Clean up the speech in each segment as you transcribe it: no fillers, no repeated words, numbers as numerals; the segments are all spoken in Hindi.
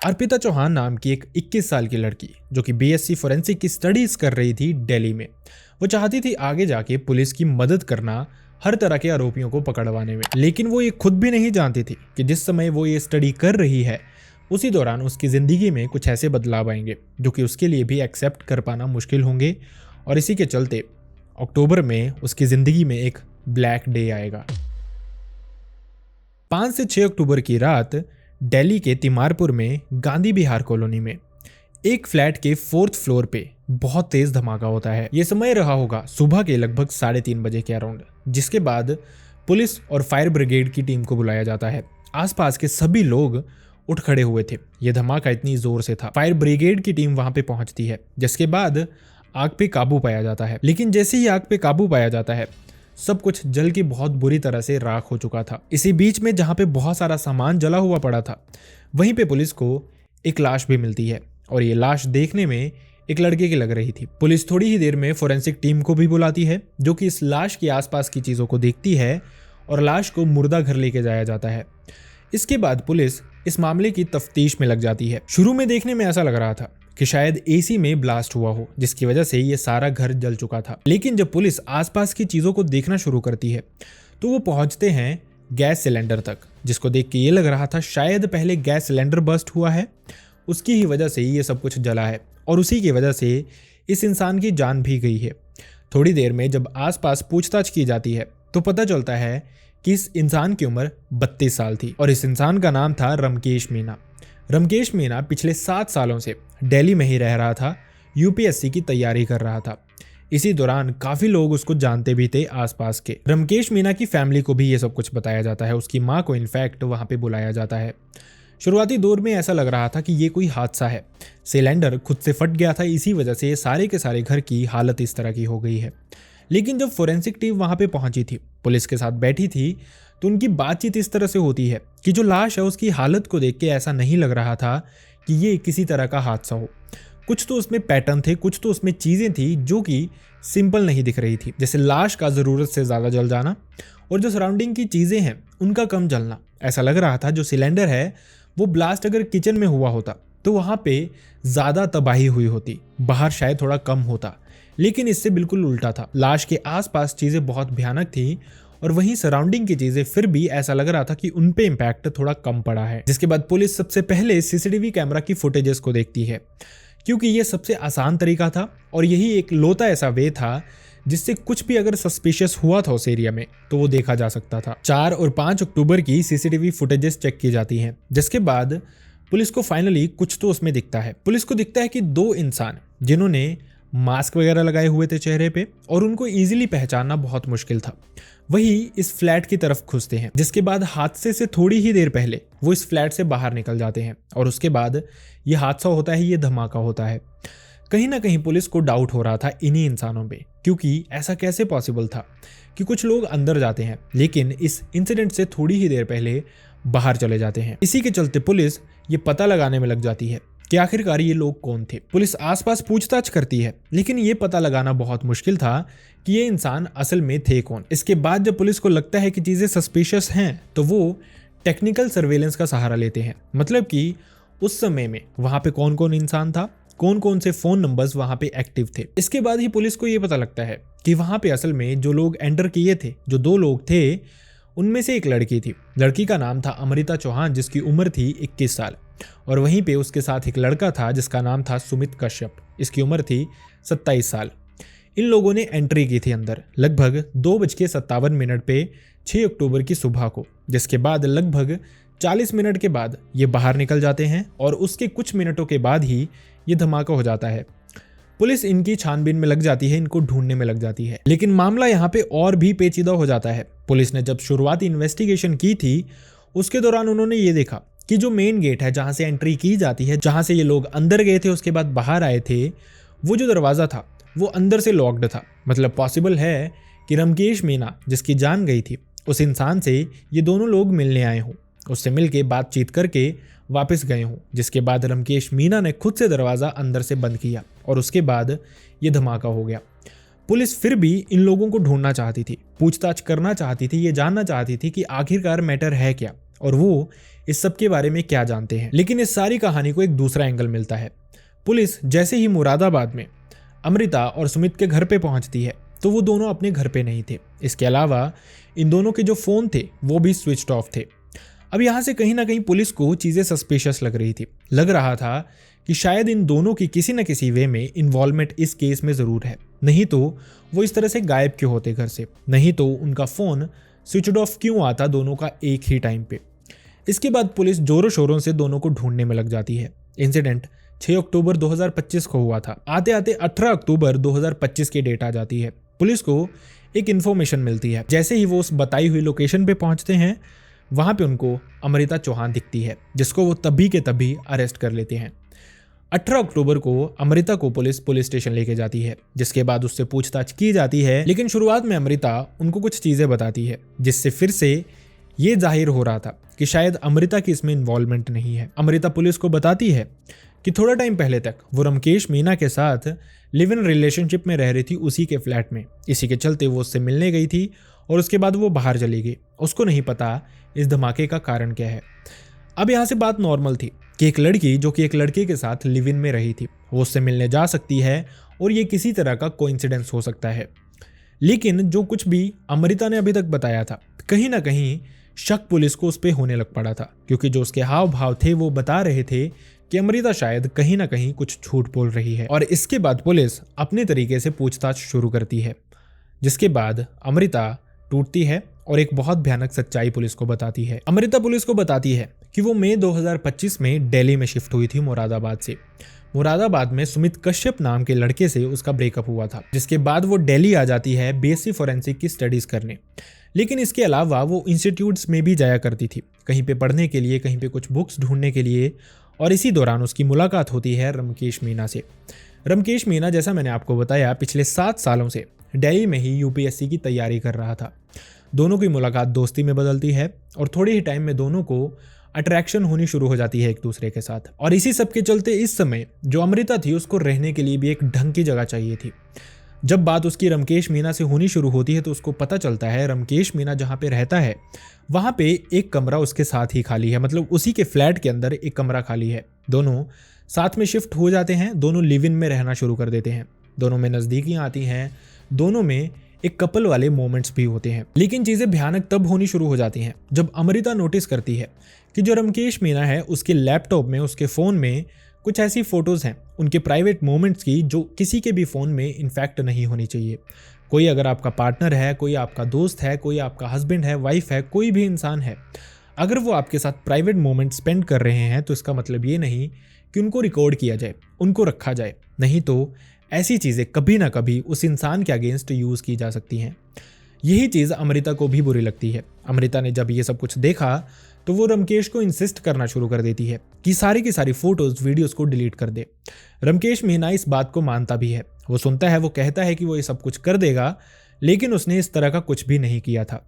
अर्पिता चौहान नाम की एक 21 साल की लड़की जो कि बीएससी फोरेंसिक की स्टडीज कर रही थी दिल्ली में। वो चाहती थी आगे जाके पुलिस की मदद करना हर तरह के आरोपियों को पकड़वाने में, लेकिन वो ये खुद भी नहीं जानती थी कि जिस समय वो ये स्टडी कर रही है उसी दौरान उसकी ज़िंदगी में कुछ ऐसे बदलाव आएंगे जो कि उसके लिए भी एक्सेप्ट कर पाना मुश्किल होंगे। और इसी के चलते अक्टूबर में उसकी ज़िंदगी में एक ब्लैक डे आएगा। 5 से 6 अक्टूबर की रात दिल्ली के तिमारपुर में गांधी विहार कॉलोनी में एक फ्लैट के 4th फ्लोर पे बहुत तेज धमाका होता है। ये समय रहा होगा सुबह के लगभग 3:30 बजे के अराउंड, जिसके बाद पुलिस और फायर ब्रिगेड की टीम को बुलाया जाता है। आसपास के सभी लोग उठ खड़े हुए थे, यह धमाका इतनी जोर से था। फायर ब्रिगेड की टीम वहां पे पहुंचती है, जिसके बाद आग पे काबू पाया जाता है। लेकिन जैसे ही आग पे काबू पाया जाता है सब कुछ जल के बहुत बुरी तरह से राख हो चुका था। इसी बीच में जहां पे बहुत सारा सामान जला हुआ पड़ा था वहीं पे पुलिस को एक लाश भी मिलती है, और ये लाश देखने में एक लड़के की लग रही थी। पुलिस थोड़ी ही देर में फोरेंसिक टीम को भी बुलाती है जो कि इस लाश के आसपास की चीज़ों को देखती है और लाश को मुर्दा घर लेके जाया जाता है। इसके बाद पुलिस इस मामले की तफ्तीश में लग जाती है। शुरू में देखने में ऐसा लग रहा था कि शायद एसी में ब्लास्ट हुआ हो जिसकी वजह से ये सारा घर जल चुका था, लेकिन जब पुलिस आसपास की चीज़ों को देखना शुरू करती है तो वो पहुंचते हैं गैस सिलेंडर तक, जिसको देख के ये लग रहा था शायद पहले गैस सिलेंडर बस्ट हुआ है, उसकी ही वजह से ये सब कुछ जला है और उसी की वजह से इस इंसान की जान भी गई है। थोड़ी देर में जब आसपास पूछताछ की जाती है तो पता चलता है कि इस इंसान की उम्र 32 साल थी और इस इंसान का नाम था रमकेश मीना। रमकेश मीना पिछले 7 सालों से दिल्ली में ही रह रहा था, यूपीएससी की तैयारी कर रहा था। इसी दौरान काफ़ी लोग उसको जानते भी थे आसपास के। रमकेश मीना की फैमिली को भी ये सब कुछ बताया जाता है, उसकी माँ को इनफैक्ट वहाँ पे बुलाया जाता है। शुरुआती दौर में ऐसा लग रहा था कि ये कोई हादसा है, सिलेंडर खुद से फट गया था, इसी वजह से ये सारे के सारे घर की हालत इस तरह की हो गई है। लेकिन जब फोरेंसिक टीम वहाँ पे पहुंची थी, पुलिस के साथ बैठी थी, तो उनकी बातचीत इस तरह से होती है कि जो लाश है उसकी हालत को देख के ऐसा नहीं लग रहा था कि ये किसी तरह का हादसा हो। कुछ तो उसमें पैटर्न थे, कुछ तो उसमें चीज़ें थी जो कि सिंपल नहीं दिख रही थी, जैसे लाश का ज़रूरत से ज़्यादा जल जाना और जो सराउंडिंग की चीज़ें हैं उनका कम जलना। ऐसा लग रहा था जो सिलेंडर है वो ब्लास्ट अगर किचन में हुआ होता तो वहाँ पे ज़्यादा तबाही हुई होती, बाहर शायद थोड़ा कम होता, लेकिन इससे बिल्कुल उल्टा था। लाश के आसपास चीज़ें बहुत भयानक थी और वहीं सराउंडिंग की चीज़ें फिर भी ऐसा लग रहा था कि उन पे इम्पैक्ट थोड़ा कम पड़ा है। जिसके बाद पुलिस सबसे पहले सीसीटीवी कैमरा की फुटेजेस को देखती है, क्योंकि ये सबसे आसान तरीका था और यही एक लौता ऐसा वे था जिससे कुछ भी अगर सस्पिशियस हुआ था उस एरिया में तो वो देखा जा सकता था। 4 और 5 अक्टूबर की सीसीटीवी फुटेजेस चेक की जाती हैं, जिसके बाद पुलिस को फाइनली कुछ तो उसमें दिखता है। पुलिस को दिखता है कि 2 इंसान जिन्होंने मास्क वगैरह लगाए हुए थे चेहरे पे और उनको इजीली पहचानना बहुत मुश्किल था, वही इस फ्लैट की तरफ घुसते हैं। जिसके बाद हादसे से थोड़ी ही देर पहले वो इस फ्लैट से बाहर निकल जाते हैं और उसके बाद ये हादसा होता है, ये धमाका होता है। कहीं ना कहीं पुलिस को डाउट हो रहा था इन्हीं इंसानों पे, क्योंकि ऐसा कैसे पॉसिबल था कि कुछ लोग अंदर जाते हैं लेकिन इस इंसिडेंट से थोड़ी ही देर पहले बाहर चले जाते हैं। इसी के चलते पुलिस ये पता लगाने में लग जाती है कि आखिरकार ये लोग कौन थे। पुलिस आसपास पूछताछ करती है लेकिन ये पता लगाना बहुत मुश्किल था कि ये इंसान असल में थे कौन। इसके बाद जब पुलिस को लगता है कि चीज़ें सस्पिशियस हैं तो वो टेक्निकल सर्वेलेंस का सहारा लेते हैं, मतलब कि उस समय में वहाँ पे कौन कौन इंसान था, कौन कौन से फ़ोन नंबर्स वहाँ पे एक्टिव थे। इसके बाद ही पुलिस को ये पता लगता है कि वहाँ पे असल में जो लोग एंटर किए थे, जो 2 लोग थे, उनमें से एक लड़की थी। लड़की का नाम था अमृता चौहान जिसकी उम्र थी 21 साल और वहीं पे उसके साथ एक लड़का था जिसका नाम था सुमित कश्यप, इसकी उम्र थी 27 साल। इन लोगों ने एंट्री की थी अंदर लगभग 2:57 पे 6 अक्टूबर की सुबह को, जिसके बाद लगभग 40 मिनट के बाद ये बाहर निकल जाते हैं और उसके कुछ मिनटों के बाद ही ये धमाका हो जाता है। पुलिस इनकी छानबीन में लग जाती है, इनको ढूंढने में लग जाती है, लेकिन मामला यहाँ पे और भी पेचीदा हो जाता है। पुलिस ने जब शुरुआती इन्वेस्टिगेशन की थी उसके दौरान उन्होंने ये देखा कि जो मेन गेट है जहाँ से एंट्री की जाती है, जहाँ से ये लोग अंदर गए थे उसके बाद बाहर आए थे, वो जो दरवाज़ा था वो अंदर से लॉक्ड था। मतलब पॉसिबल है कि रमकेश मीना जिसकी जान गई थी उस इंसान से ये दोनों लोग मिलने आए हों, उससे मिल के बातचीत करके वापस गए हों, जिसके बाद रमकेश मीना ने खुद से दरवाज़ा अंदर से बंद किया और उसके बाद ये धमाका हो गया। पुलिस फिर भी इन लोगों को ढूंढना चाहती थी, पूछताछ करना चाहती थी, ये जानना चाहती थी कि आखिरकार मैटर है क्या और वो इस सब के बारे में क्या जानते हैं। लेकिन इस सारी कहानी को एक दूसरा एंगल मिलता है। पुलिस जैसे ही मुरादाबाद में अमृता और सुमित के घर पे पहुंचती है तो वो दोनों अपने घर पे नहीं थे। इसके अलावा इन दोनों के जो फ़ोन थे वो भी स्विच्ड ऑफ थे। अब यहाँ से कहीं ना कहीं पुलिस को चीज़ें सस्पिशियस लग रही थी। लग रहा था कि शायद इन दोनों की किसी न किसी वे में इन्वॉल्वमेंट इस केस में ज़रूर है, नहीं तो वो इस तरह से गायब क्यों होते घर से, नहीं तो उनका फ़ोन स्विच्ड ऑफ क्यों आता दोनों का एक ही टाइम पे। इसके बाद पुलिस जोरों शोरों से दोनों को ढूंढने में लग जाती है। इंसिडेंट 6 अक्टूबर 2025 को हुआ था। आते आते 18 अक्टूबर 2025 की डेट आ जाती है। पुलिस को एक इन्फॉर्मेशन मिलती है। जैसे ही वो उस बताई हुई लोकेशन पे पहुंचते हैं वहां पे उनको अमृता चौहान दिखती है, जिसको वो तभी के तभी अरेस्ट कर लेते हैं। 18 अक्टूबर को अमृता को पुलिस स्टेशन लेके जाती है, जिसके बाद उससे पूछताछ की जाती है। लेकिन शुरुआत में अमृता उनको कुछ चीज़ें बताती है जिससे फिर से ये जाहिर हो रहा था कि शायद अमृता की इसमें इन्वॉल्वमेंट नहीं है। अमृता पुलिस को बताती है कि थोड़ा टाइम पहले तक वो रमकेश मीना के साथ लिव इन रिलेशनशिप में रह रही थी उसी के फ्लैट में। इसी के चलते वो उससे मिलने गई थी और उसके बाद वो बाहर चली गई। उसको नहीं पता इस धमाके का कारण क्या है। अब यहाँ से बात नॉर्मल थी कि एक लड़की जो कि एक लड़के के साथ लिव इन में रही थी वो उससे मिलने जा सकती है और ये किसी तरह का कोइंसिडेंस हो सकता है। लेकिन जो कुछ भी अमृता ने अभी तक बताया था, कहीं ना कहीं शक पुलिस को उस पर होने लग पड़ा था, क्योंकि जो उसके हाव भाव थे वो बता रहे थे कि अमृता शायद कहीं ना कहीं कुछ झूठ बोल रही है। और इसके बाद पुलिस अपने तरीके से पूछताछ शुरू करती है, जिसके बाद अमृता टूटती है और एक बहुत भयानक सच्चाई पुलिस को बताती है। अमृता पुलिस को बताती है कि वो मई 2025 में दिल्ली में शिफ्ट हुई थी मुरादाबाद से। मुरादाबाद में सुमित कश्यप नाम के लड़के से उसका ब्रेकअप हुआ था, जिसके बाद वो दिल्ली आ जाती है बीएससी फॉरेंसिक की स्टडीज करने। लेकिन इसके अलावा वो इंस्टीट्यूट्स में भी जाया करती थी, कहीं पे पढ़ने के लिए, कहीं पे कुछ बुक्स ढूंढने के लिए। और इसी दौरान उसकी मुलाकात होती है रमकेश मीना से। रमकेश मीना, जैसा मैंने आपको बताया, पिछले 7 सालों से दिल्ली में ही यूपीएससी की तैयारी कर रहा था। दोनों की मुलाकात दोस्ती में बदलती है और थोड़े ही टाइम में दोनों को अट्रैक्शन होनी शुरू हो जाती है एक दूसरे के साथ। और इसी सब के चलते इस समय जो अमृता थी उसको रहने के लिए भी एक ढंग की जगह चाहिए थी। जब बात उसकी रमकेश मीना से होनी शुरू होती है तो उसको पता चलता है रमकेश मीना जहाँ पे रहता है वहाँ पे एक कमरा उसके साथ ही खाली है, मतलब उसी के फ्लैट के अंदर एक कमरा खाली है। दोनों साथ में शिफ्ट हो जाते हैं, दोनों लिव इन में रहना शुरू कर देते हैं, दोनों में नज़दीकियाँ आती हैं, दोनों में एक कपल वाले मोमेंट्स भी होते हैं। लेकिन चीज़ें भयानक तब होनी शुरू हो जाती हैं जब अमृता नोटिस करती है कि जो रमकेश मीना है उसके लैपटॉप में, उसके फ़ोन में कुछ ऐसी फ़ोटोज़ हैं उनके प्राइवेट मोमेंट्स की जो किसी के भी फ़ोन में इनफैक्ट नहीं होनी चाहिए। कोई अगर आपका पार्टनर है, कोई आपका दोस्त है, कोई आपका हस्बैंड है, वाइफ है, कोई भी इंसान है, अगर वो आपके साथ प्राइवेट मोमेंट स्पेंड कर रहे हैं तो इसका मतलब ये नहीं कि उनको रिकॉर्ड किया जाए, उनको रखा जाए, नहीं तो ऐसी चीज़ें कभी ना कभी उस इंसान के अगेंस्ट यूज़ की जा सकती हैं। यही चीज़ अमृता को भी बुरी लगती है। अमृता ने जब ये सब कुछ देखा तो वो रमकेश को इंसिस्ट करना शुरू कर देती है कि सारी की सारी फोटोज़, वीडियोज़ को डिलीट कर दे। रमकेश मीना इस बात को मानता भी है, वो सुनता है, वो कहता है कि वो ये सब कुछ कर देगा, लेकिन उसने इस तरह का कुछ भी नहीं किया था।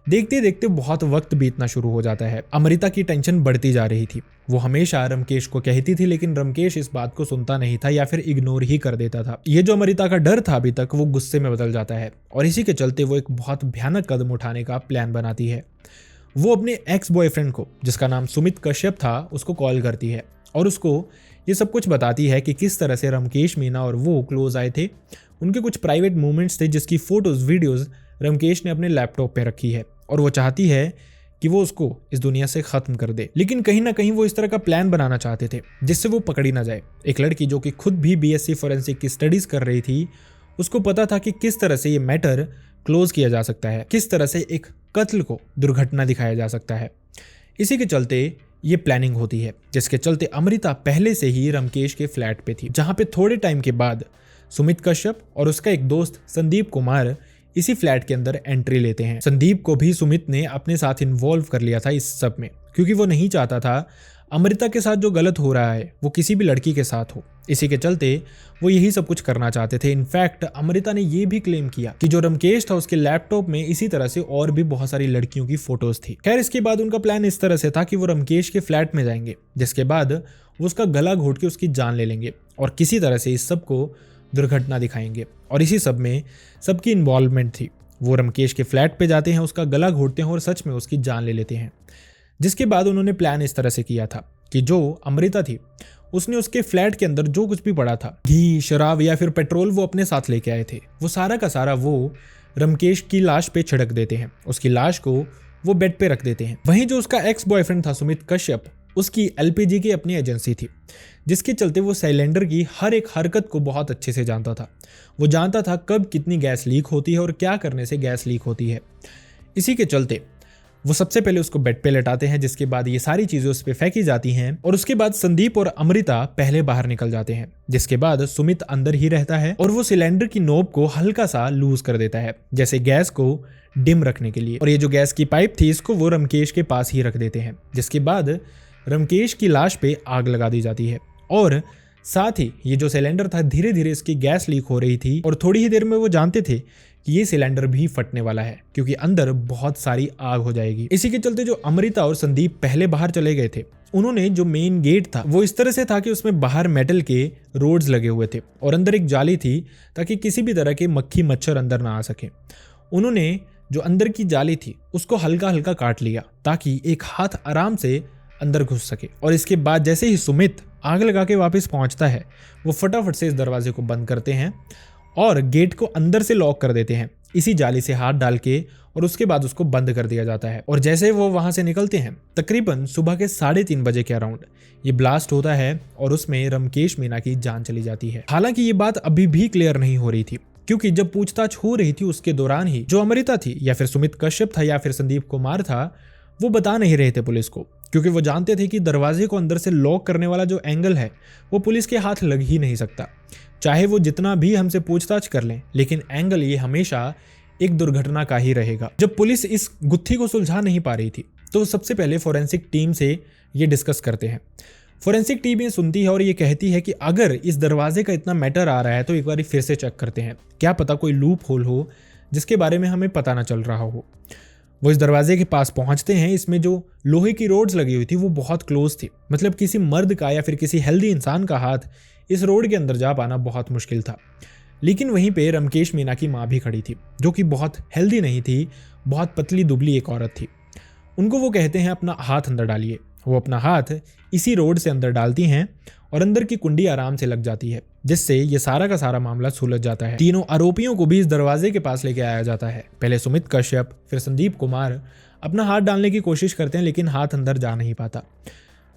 देखते देखते बहुत वक्त बीतना शुरू हो जाता है। अमृता की टेंशन बढ़ती जा रही थी। वो हमेशा रमकेश को कहती थी, लेकिन रमकेश इस बात को सुनता नहीं था या फिर इग्नोर ही कर देता था। ये जो अमृता का डर था अभी तक, वो गुस्से में बदल जाता है और इसी के चलते वो एक बहुत भयानक कदम उठाने का प्लान बनाती है। वो अपने एक्स बॉयफ्रेंड को, जिसका नाम सुमित कश्यप था, उसको कॉल करती है और उसको ये सब कुछ बताती है कि किस तरह से रमकेश मीना और वो क्लोज आए थे। उनके कुछ प्राइवेट मोमेंट्स थे जिसकी फ़ोटोज़, वीडियोज़ रमकेश ने अपने लैपटॉप पे रखी है और वो चाहती है कि वो उसको इस दुनिया से ख़त्म कर दे। लेकिन कहीं ना कहीं वो इस तरह का प्लान बनाना चाहते थे जिससे वो पकड़ी ना जाए। एक लड़की जो कि खुद भी बीएससी फॉरेंसिक की स्टडीज़ कर रही थी, उसको पता था कि किस तरह से ये मैटर क्लोज किया जा सकता है, किस तरह से एक कत्ल को दुर्घटना दिखाया जा सकता है। इसी के चलते ये प्लानिंग होती है, जिसके चलते अमृता पहले से ही रमकेश के फ्लैट पे थी, जहाँ पे थोड़े टाइम के बाद सुमित कश्यप और उसका एक दोस्त संदीप कुमार इसी फ्लैट के अंदर एंट्री लेते हैं। संदीप को भी सुमित ने अपने साथ इन्वॉल्व कर लिया था इस सब में, क्योंकि वो नहीं चाहता था अमृता के साथ जो गलत हो रहा है वो किसी भी लड़की के साथ हो। इसी के चलते वो यही सब कुछ करना चाहते थे। इनफैक्ट अमृता ने ये भी क्लेम किया कि जो रमकेश था उसके लैपटॉप में इसी तरह से और भी बहुत सारी लड़कियों की फोटोज थी। खैर, इसके बाद उनका प्लान इस तरह से था कि वो रमकेश के फ्लैट में जाएंगे, जिसके बाद वो उसका गला घोट के उसकी जान ले लेंगे और किसी तरह से इस सब को दुर्घटना दिखाएंगे। और इसी सब में सबकी इन्वॉल्वमेंट थी। वो रमकेश के फ्लैट पे जाते हैं, उसका गला घोटते हैं और सच में उसकी जान ले लेते हैं। जिसके बाद उन्होंने प्लान इस तरह से किया था कि जो अमृता थी उसने उसके फ्लैट के अंदर जो कुछ भी पड़ा था, घी, शराब या फिर पेट्रोल, वो अपने साथ लेके आए थे। वो सारा का सारा वो रमकेश की लाश पे छिड़क देते हैं। उसकी लाश को वो बेड पे रख देते हैं। वहीं जो उसका एक्स बॉयफ्रेंड था सुमित कश्यप, उसकी एलपीजी की अपनी एजेंसी थी, जिसके चलते वो सिलेंडर की हर एक हरकत को बहुत अच्छे से जानता था। वो जानता था कब कितनी गैस लीक होती है और क्या करने से गैस लीक होती है। इसी के चलते वो सबसे पहले उसको बेड पे लेटाते हैं, जिसके बाद ये सारी चीजें उस पे फेंकी जाती हैं और उसके बाद संदीप और अमृता पहले बाहर निकल जाते हैं। जिसके बाद सुमित अंदर ही रहता है और वो सिलेंडर की नोब को हल्का सा लूज कर देता है, जैसे गैस को डिम रखने के लिए। और ये जो गैस की पाइप थी इसको वो रमकेश के पास ही रख देते हैं। जिसके बाद रमकेश की लाश पे आग लगा दी जाती है और साथ ही ये जो सिलेंडर था धीरे धीरे इसकी गैस लीक हो रही थी और थोड़ी ही देर में वो जानते थे कि ये सिलेंडर भी फटने वाला है, क्योंकि अंदर बहुत सारी आग हो जाएगी। इसी के चलते जो अमृता और संदीप पहले बाहर चले गए थे, उन्होंने जो मेन गेट था वो इस तरह से था कि उसमें बाहर मेटल के रोड्स लगे हुए थे और अंदर एक जाली थी ताकि किसी भी तरह के मक्खी मच्छर अंदर ना आ सके। उन्होंने जो अंदर की जाली थी उसको हल्का हल्का काट लिया ताकि एक हाथ आराम से अंदर घुस सके। और इसके बाद जैसे ही सुमित आग लगा के वापस पहुंचता है, वो फटाफट से इस दरवाजे को बंद करते हैं और गेट को अंदर से लॉक कर देते हैं इसी जाली से हाथ डाल के, और उसके बाद उसको बंद कर दिया जाता है। और जैसे वो वहां से निकलते हैं, तकरीबन सुबह के 3:30 बजे के अराउंड ये ब्लास्ट होता है और उसमें रमकेश मीना की जान चली जाती है। हालांकि ये बात अभी भी क्लियर नहीं हो रही थी, क्योंकि जब पूछताछ हो रही थी उसके दौरान ही जो अमृता थी या फिर सुमित कश्यप था या फिर संदीप कुमार था, वो बता नहीं रहे थे पुलिस को, क्योंकि वो जानते थे कि दरवाजे को अंदर से लॉक करने वाला जो एंगल है वो पुलिस के हाथ लग ही नहीं सकता, चाहे वो जितना भी हमसे पूछताछ कर लें, लेकिन एंगल ये हमेशा एक दुर्घटना का ही रहेगा। जब पुलिस इस गुत्थी को सुलझा नहीं पा रही थी तो सबसे पहले फोरेंसिक टीम से ये डिस्कस करते हैं। फोरेंसिक टीम ये सुनती है और ये कहती है कि अगर इस दरवाजे का इतना मैटर आ रहा है तो एक बार फिर से चेक करते हैं, क्या पता कोई लूप होल हो जिसके बारे में हमें पता ना चल रहा हो। वो इस दरवाजे के पास पहुंचते हैं। इसमें जो लोहे की रोड्स लगी हुई थी वो बहुत क्लोज थी, मतलब किसी मर्द का या फिर किसी हेल्दी इंसान का हाथ इस रोड के अंदर जा पाना बहुत मुश्किल था। लेकिन वहीं पे रमकेश मीना की माँ भी खड़ी थी, जो कि बहुत हेल्दी नहीं थी, बहुत पतली दुबली एक औरत थी। उनको वो कहते हैं अपना हाथ अंदर डालिए। वो अपना हाथ इसी रोड से अंदर डालती हैं और अंदर की कुंडी आराम से लग जाती है, जिससे ये सारा का सारा मामला सुलझ जाता है। तीनों आरोपियों को भी इस दरवाजे के पास लेके आया जाता है। पहले सुमित कश्यप फिर संदीप कुमार अपना हाथ डालने की कोशिश करते हैं, लेकिन हाथ अंदर जा नहीं पाता।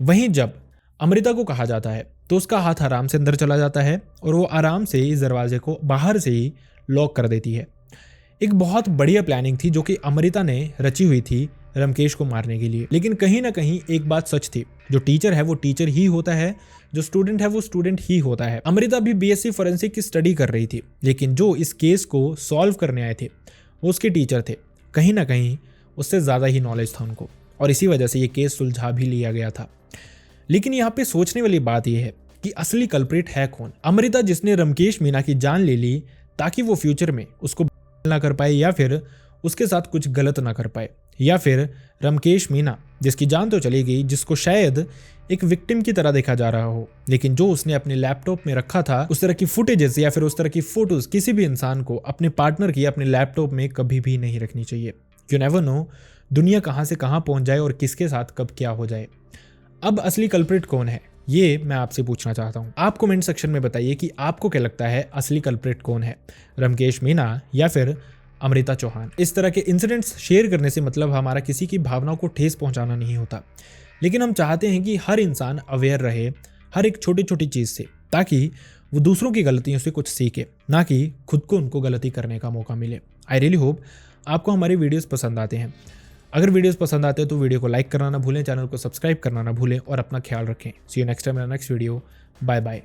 वहीं जब अमृता को कहा जाता है तो उसका हाथ आराम से अंदर चला जाता है और वो आराम से इस दरवाजे को बाहर से ही लॉक कर देती है। एक बहुत बढ़िया प्लानिंग थी जो कि अमृता ने रची हुई थी रमकेश को मारने के लिए। लेकिन कहीं ना कहीं एक बात सच थी, जो टीचर है वो टीचर ही होता है, जो स्टूडेंट है वो स्टूडेंट ही होता है। अमृता भी बीएससी फोरेंसिक की स्टडी कर रही थी, लेकिन जो इस केस को सॉल्व करने आए थे वो उसके टीचर थे। कहीं ना कहीं उससे ज़्यादा ही नॉलेज था उनको, और इसी वजह से ये केस सुलझा भी लिया गया था। लेकिन यहाँ पे सोचने वाली बात यह है कि असली कल्प्रिट है कौन? अमृता जिसने रमकेश मीना की जान ले ली ताकि वो फ्यूचर में उसको ना कर पाए या फिर उसके साथ कुछ गलत ना कर पाए, या फिर रमकेश मीना जिसकी जान तो चली गई, जिसको शायद एक विक्टिम की तरह देखा जा रहा हो, लेकिन जो उसने अपने लैपटॉप में रखा था उस तरह की फुटेजेस या फिर उस तरह की फोटोज किसी भी इंसान को अपने पार्टनर की अपने लैपटॉप में कभी भी नहीं रखनी चाहिए। यू नेवर नो दुनिया कहाँ से कहाँ पहुँच जाए और किसके साथ कब क्या हो जाए। अब असली कल्प्रिट कौन है ये मैं आपसे पूछना चाहता हूँ। आप कमेंट सेक्शन में बताइए कि आपको क्या लगता है असली कल्प्रिट कौन है, रमकेश मीना या फिर अमृता चौहान। इस तरह के इंसिडेंट्स शेयर करने से मतलब हमारा किसी की भावनाओं को ठेस पहुंचाना नहीं होता, लेकिन हम चाहते हैं कि हर इंसान अवेयर रहे हर एक छोटी छोटी चीज़ से, ताकि वो दूसरों की गलतियों से कुछ सीखे, ना कि खुद को उनको गलती करने का मौका मिले। आई रियली होप आपको हमारे वीडियोज़ पसंद आते हैं। अगर वीडियोस पसंद आते हैं तो वीडियो को लाइक करना ना भूलें, चैनल को सब्सक्राइब करना ना भूलें और अपना ख्याल रखें। See you next time in next video. Bye bye.